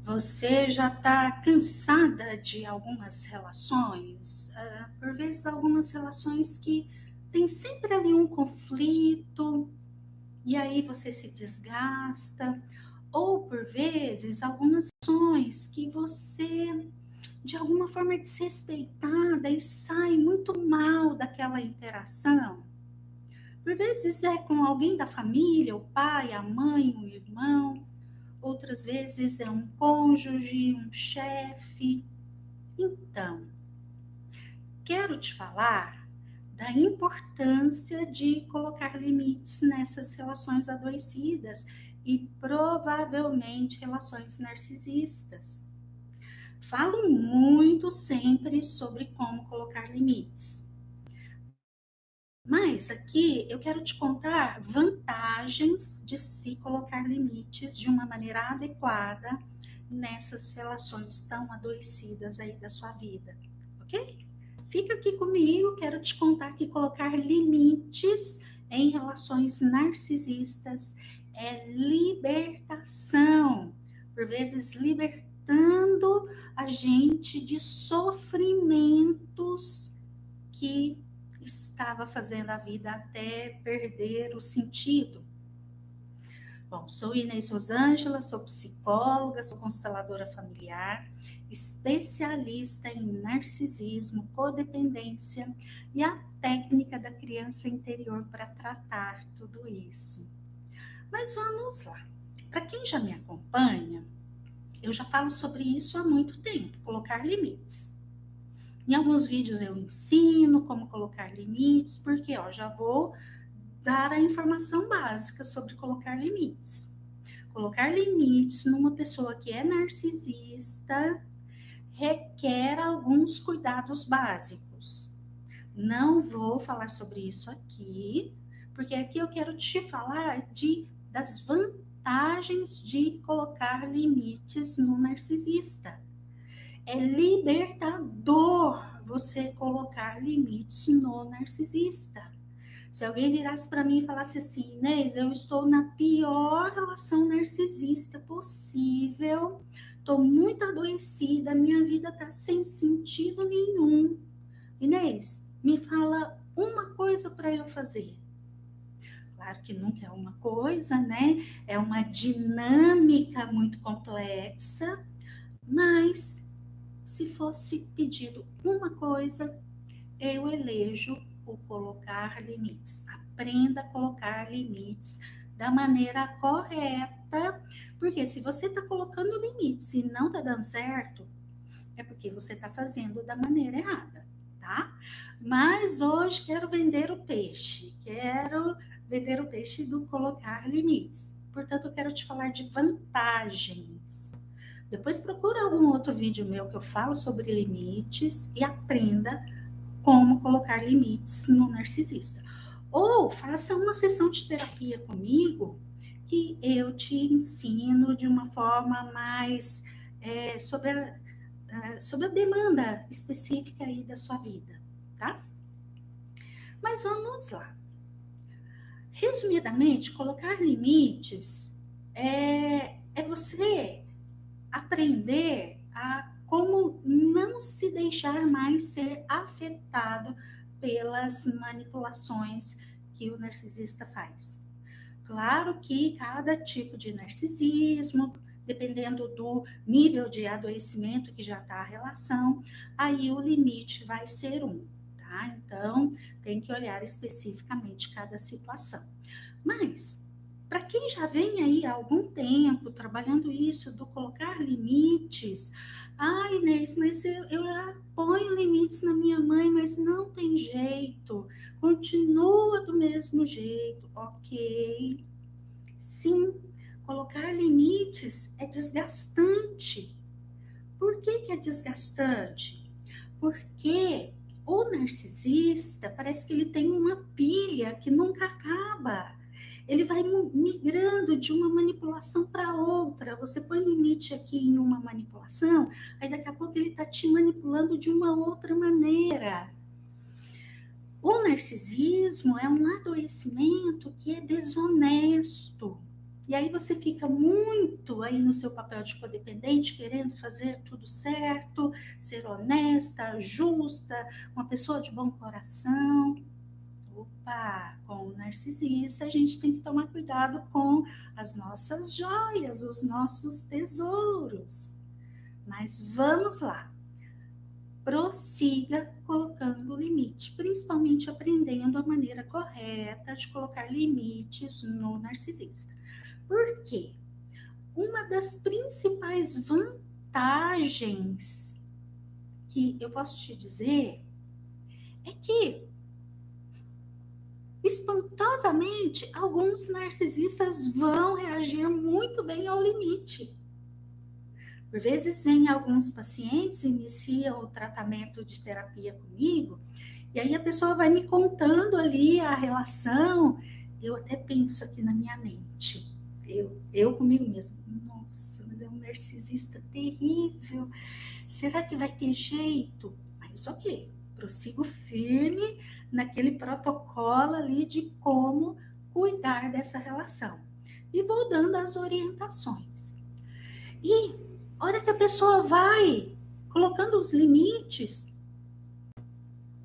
Você já está cansada de algumas relações? Por vezes, algumas relações que tem sempre ali um conflito, e aí você se desgasta. Ou, por vezes, algumas relações que você, de alguma forma, é desrespeitada e sai muito mal daquela interação. Por vezes é com alguém da família, o pai, a mãe, o irmão. Outras vezes é um cônjuge, um chefe. Então, quero te falar da importância de colocar limites nessas relações adoecidas e provavelmente relações narcisistas. Falo muito sempre sobre como colocar limites. Mas aqui eu quero te contar vantagens de se colocar limites de uma maneira adequada nessas relações tão adoecidas aí da sua vida, ok? Fica aqui comigo, quero te contar que colocar limites em relações narcisistas é libertação, por vezes libertando a gente de sofrimentos que estava fazendo a vida até perder o sentido. Bom, sou Inês Rosângela, sou psicóloga, sou consteladora familiar, especialista em narcisismo, codependência e a técnica da criança interior para tratar tudo isso. Mas vamos lá. Para quem já me acompanha, eu já falo sobre isso há muito tempo, colocar limites. Em alguns vídeos eu ensino como colocar limites, porque já vou dar a informação básica sobre colocar limites. Colocar limites numa pessoa que é narcisista requer alguns cuidados básicos. Não vou falar sobre isso aqui, porque aqui eu quero te falar das vantagens de colocar limites no narcisista. É libertador você colocar limites no narcisista. Se alguém virasse para mim e falasse assim, Inês, eu estou na pior relação narcisista possível, estou muito adoecida, minha vida está sem sentido nenhum. Inês, me fala uma coisa para eu fazer. Claro que nunca é uma coisa, né? É uma dinâmica muito complexa, mas se fosse pedido uma coisa, eu elejo o colocar limites. Aprenda a colocar limites da maneira correta, porque se você está colocando limites e não está dando certo, é porque você está fazendo da maneira errada, tá? Mas hoje quero vender o peixe do colocar limites. Portanto, eu quero te falar de vantagens. Depois procura algum outro vídeo meu que eu falo sobre limites e aprenda como colocar limites no narcisista. Ou faça uma sessão de terapia comigo que eu te ensino de uma forma mais sobre a demanda específica aí da sua vida, tá? Mas vamos lá. Resumidamente, colocar limites é você aprender a como não se deixar mais ser afetado pelas manipulações que o narcisista faz. Claro que cada tipo de narcisismo, dependendo do nível de adoecimento que já está a relação, aí o limite vai ser tá? Então, tem que olhar especificamente cada situação. Mas, para quem já vem aí há algum tempo trabalhando isso, do colocar limites, Inês, mas eu já ponho limites na minha mãe, mas não tem jeito, continua do mesmo jeito, ok? Sim, colocar limites é desgastante. Por que é desgastante? Porque o narcisista parece que ele tem uma pilha que nunca acaba. Ele vai migrando de uma manipulação para outra. Você põe limite aqui em uma manipulação, aí daqui a pouco ele está te manipulando de uma outra maneira. O narcisismo é um adoecimento que é desonesto. E aí você fica muito aí no seu papel de codependente, querendo fazer tudo certo, ser honesta, justa, uma pessoa de bom coração. Opa, com o narcisista a gente tem que tomar cuidado com as nossas joias, os nossos tesouros. Mas vamos lá. Prossiga colocando limite, principalmente aprendendo a maneira correta de colocar limites no narcisista. Por quê? Uma das principais vantagens que eu posso te dizer é que, espantosamente, alguns narcisistas vão reagir muito bem ao limite. Por vezes, vêm alguns pacientes, iniciam o tratamento de terapia comigo, e aí a pessoa vai me contando ali a relação, eu até penso aqui na minha mente, eu comigo mesmo, nossa, mas é um narcisista terrível, será que vai ter jeito? Mas ok, prossigo firme naquele protocolo ali de como cuidar dessa relação. E vou dando as orientações. E a hora que a pessoa vai colocando os limites,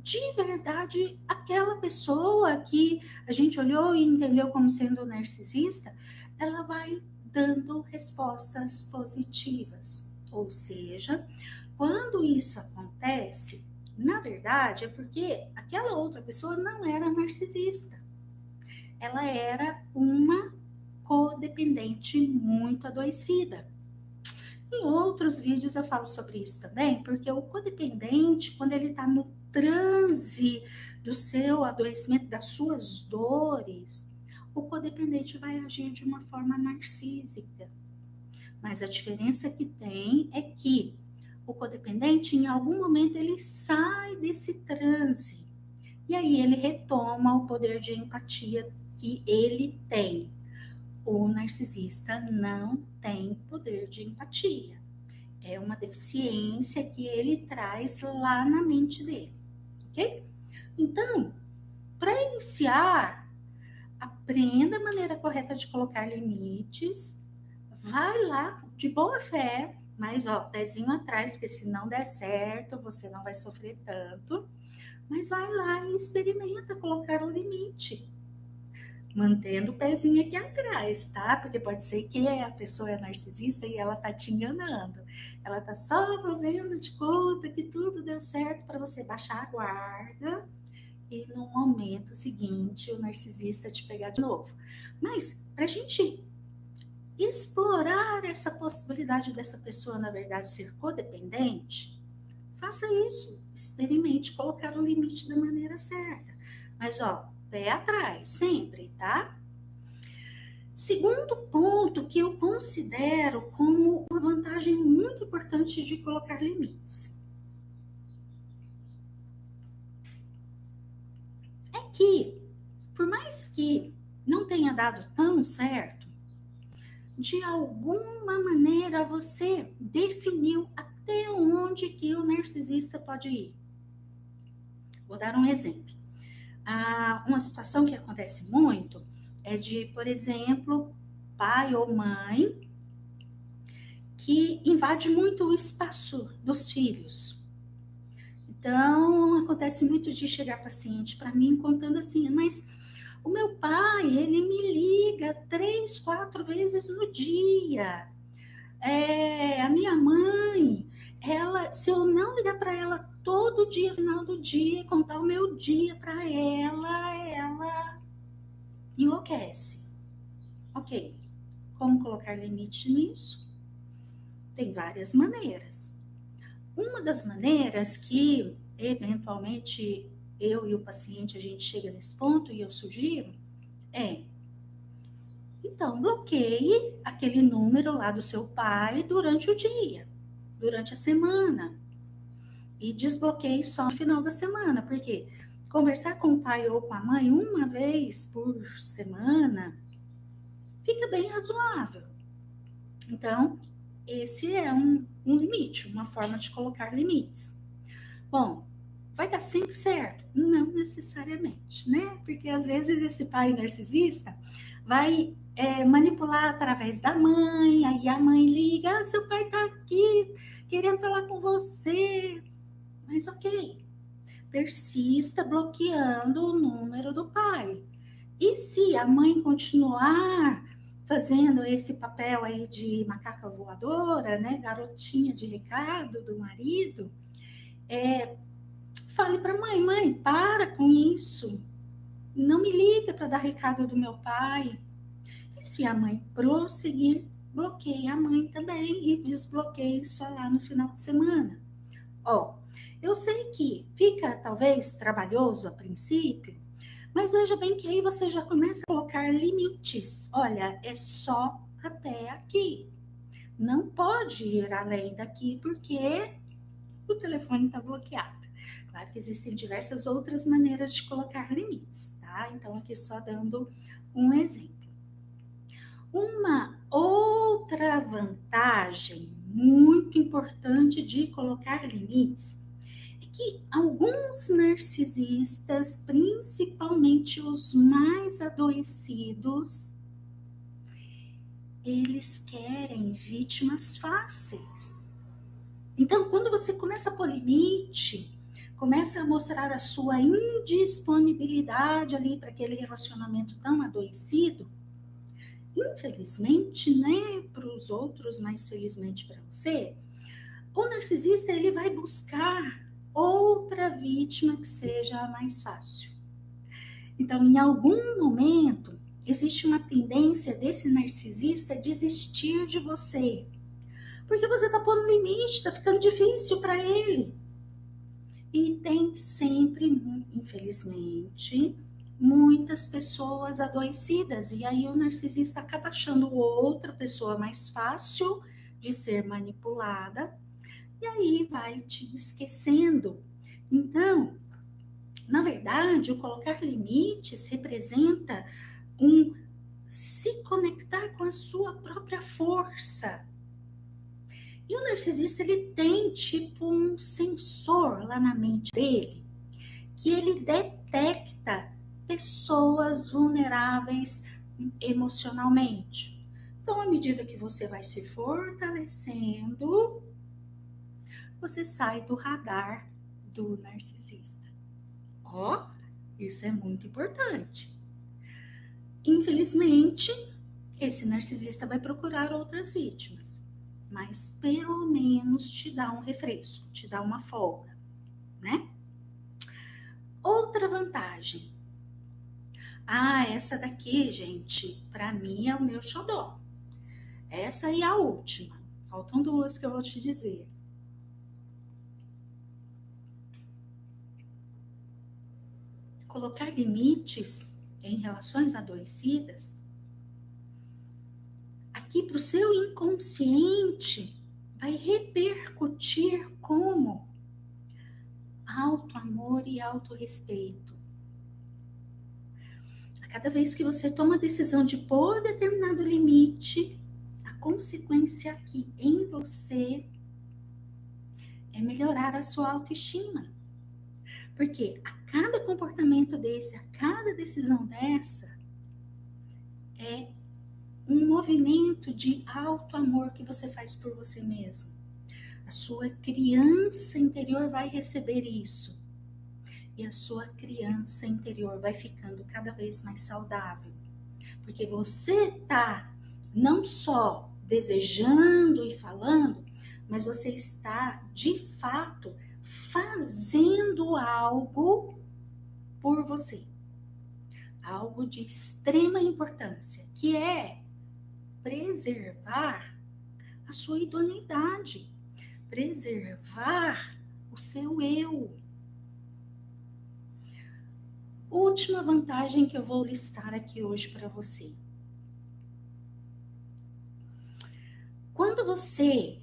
de verdade, aquela pessoa que a gente olhou e entendeu como sendo narcisista, ela vai dando respostas positivas. Ou seja, quando isso acontece, na verdade, é porque aquela outra pessoa não era narcisista. Ela era uma codependente muito adoecida. Em outros vídeos eu falo sobre isso também, porque o codependente, quando ele está no transe do seu adoecimento, das suas dores, o codependente vai agir de uma forma narcísica. Mas a diferença que tem é que o codependente, em algum momento, ele sai desse transe. E aí ele retoma o poder de empatia que ele tem. O narcisista não tem poder de empatia. É uma deficiência que ele traz lá na mente dele, ok? Então, para iniciar, aprenda a maneira correta de colocar limites, vai lá de boa fé, mas ó, pezinho atrás, porque se não der certo, você não vai sofrer tanto, mas vai lá e experimenta colocar o limite. Mantendo o pezinho aqui atrás, tá? Porque pode ser que a pessoa é narcisista e ela tá te enganando. Ela tá só fazendo de conta que tudo deu certo para você baixar a guarda e no momento seguinte o narcisista te pegar de novo. Mas pra gente explorar essa possibilidade dessa pessoa, na verdade, ser codependente, faça isso. Experimente colocar o limite da maneira certa. Mas, ó, pé atrás, sempre, tá? Segundo ponto que eu considero como uma vantagem muito importante de colocar limites. É que, por mais que não tenha dado tão certo, de alguma maneira você definiu até onde que o narcisista pode ir. Vou dar um exemplo. Uma situação que acontece muito é de, por exemplo, pai ou mãe que invade muito o espaço dos filhos. Então, acontece muito de chegar paciente para mim contando assim, mas o meu pai, ele me liga 3, 4 vezes no dia. A minha mãe, ela, se eu não ligar para ela todo dia, final do dia, contar o meu dia para ela enlouquece. Ok, como colocar limite nisso? Tem várias maneiras. Uma das maneiras que, eventualmente, eu e o paciente, a gente chega nesse ponto e eu sugiro, então, bloqueie aquele número lá do seu pai durante o dia, durante a semana. E desbloqueie só no final da semana, porque conversar com o pai ou com a mãe uma vez por semana fica bem razoável. Então, esse é um limite, uma forma de colocar limites. Bom, vai dar sempre certo? Não necessariamente, né? Porque às vezes esse pai narcisista vai manipular através da mãe, aí a mãe liga, seu pai está aqui querendo falar com você. Mas ok, persista bloqueando o número do pai. E se a mãe continuar fazendo esse papel aí de macaca voadora, né, garotinha de recado do marido, fale para a mãe, mãe, para com isso, não me liga para dar recado do meu pai. E se a mãe prosseguir, bloqueie a mãe também e desbloqueie só lá no final de semana. Ó, eu sei que fica talvez trabalhoso a princípio, mas veja bem que aí você já começa a colocar limites. Olha, é só até aqui. Não pode ir além daqui porque o telefone está bloqueado. Claro que existem diversas outras maneiras de colocar limites, tá? Então, aqui só dando um exemplo. Uma outra vantagem muito importante de colocar limites é que alguns narcisistas, principalmente os mais adoecidos, eles querem vítimas fáceis. Então, quando você começa a pôr limite, começa a mostrar a sua indisponibilidade ali para aquele relacionamento tão adoecido, infelizmente, né, para os outros, mas felizmente para você, o narcisista ele vai buscar outra vítima que seja a mais fácil. Então, em algum momento, existe uma tendência desse narcisista desistir de você, porque você está pondo limite, está ficando difícil para ele. E tem sempre, infelizmente, muitas pessoas adoecidas, e aí o narcisista acaba achando outra pessoa mais fácil de ser manipulada, e aí vai te esquecendo. Então, na verdade, o colocar limites representa se conectar com a sua própria força. E o narcisista, ele tem tipo um sensor lá na mente dele, que ele detecta pessoas vulneráveis emocionalmente. Então, à medida que você vai se fortalecendo, você sai do radar do narcisista. Ó, isso é muito importante. Infelizmente, esse narcisista vai procurar outras vítimas, mas pelo menos te dá um refresco, te dá uma folga, né? Outra vantagem. Essa daqui, gente, para mim é o meu xodó. Essa aí é a última. Faltam duas que eu vou te dizer. Colocar limites em relações adoecidas, aqui para o seu inconsciente, vai repercutir como auto-amor e auto-respeito. A cada vez que você toma a decisão de pôr determinado limite, a consequência aqui em você é melhorar a sua autoestima. Porque a cada comportamento desse, a cada decisão dessa, é um movimento de auto-amor que você faz por você mesmo. A sua criança interior vai receber isso. E a sua criança interior vai ficando cada vez mais saudável. Porque você está não só desejando e falando, mas você está, de fato, fazendo algo por você. Algo de extrema importância, que é preservar a sua idoneidade, preservar o seu eu. Última vantagem que eu vou listar aqui hoje para você. Quando você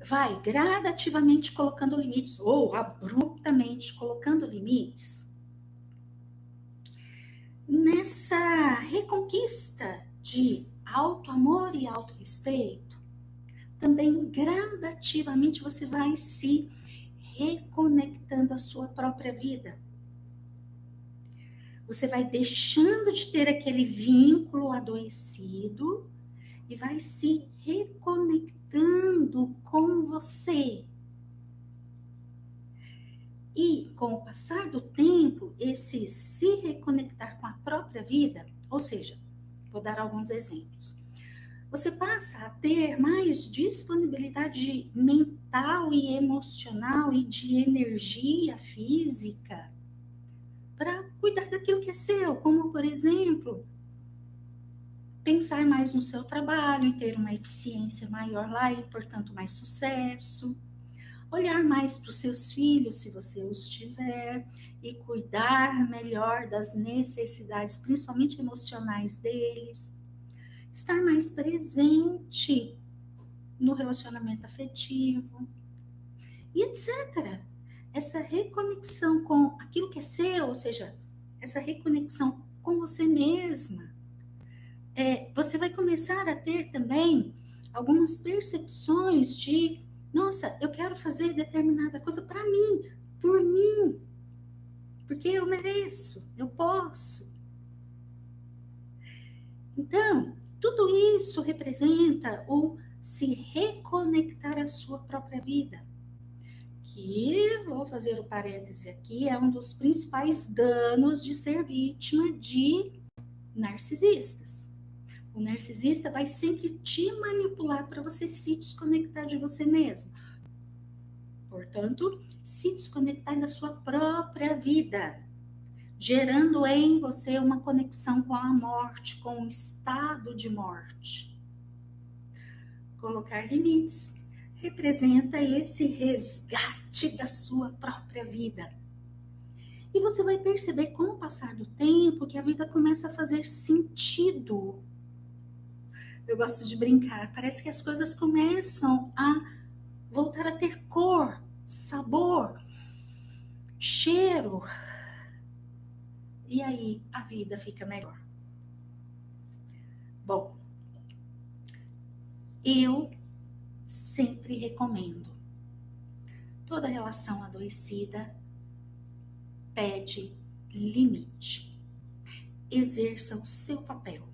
vai gradativamente colocando limites, ou abruptamente colocando limites, nessa reconquista de auto-amor e auto-respeito, também gradativamente você vai se reconectando à sua própria vida. Você vai deixando de ter aquele vínculo adoecido e vai se reconectando com você. E com o passar do tempo, esse se reconectar com a própria vida, ou seja, vou dar alguns exemplos. Você passa a ter mais disponibilidade mental e emocional e de energia física para cuidar daquilo que é seu, como, por exemplo, pensar mais no seu trabalho e ter uma eficiência maior lá e, portanto, mais sucesso. Olhar mais para os seus filhos, se você os tiver, e cuidar melhor das necessidades, principalmente emocionais deles. Estar mais presente no relacionamento afetivo, e etc. Essa reconexão com aquilo que é seu, ou seja, essa reconexão com você mesma. Você vai começar a ter também algumas percepções de, nossa, eu quero fazer determinada coisa para mim, por mim, porque eu mereço, eu posso. Então, tudo isso representa o se reconectar à sua própria vida. Que, vou fazer o parêntese aqui, é um dos principais danos de ser vítima de narcisistas. O narcisista vai sempre te manipular para você se desconectar de você mesmo. Portanto, se desconectar da sua própria vida, gerando em você uma conexão com a morte, com o estado de morte. Colocar limites representa esse resgate da sua própria vida. E você vai perceber com o passar do tempo que a vida começa a fazer sentido. Eu gosto de brincar, parece que as coisas começam a voltar a ter cor, sabor, cheiro. E aí a vida fica melhor. Bom, eu sempre recomendo. Toda relação adoecida pede limite. Exerça o seu papel.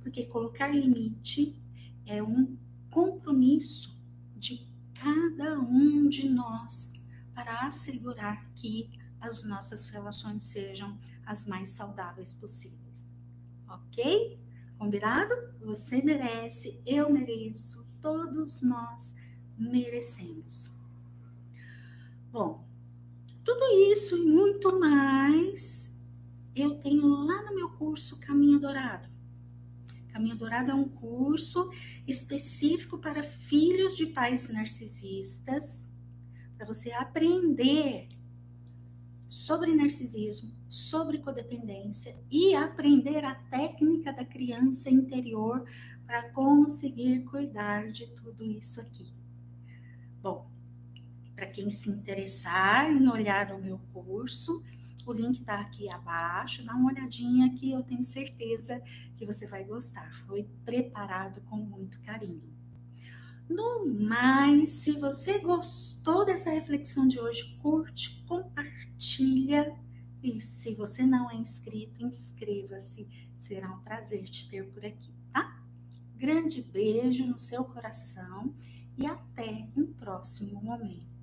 Porque colocar limite é um compromisso de cada um de nós para assegurar que as nossas relações sejam as mais saudáveis possíveis. Ok? Combinado? Você merece, eu mereço, todos nós merecemos. Bom, tudo isso e muito mais eu tenho lá no meu curso Caminho Dourado. Caminho Dourado é um curso específico para filhos de pais narcisistas, para você aprender sobre narcisismo, sobre codependência e aprender a técnica da criança interior para conseguir cuidar de tudo isso aqui. Bom, para quem se interessar em olhar o meu curso, o link está aqui abaixo, dá uma olhadinha que eu tenho certeza que você vai gostar. Foi preparado com muito carinho. No mais, se você gostou dessa reflexão de hoje, curte, compartilha. E se você não é inscrito, inscreva-se. Será um prazer te ter por aqui, tá? Grande beijo no seu coração e até um próximo momento.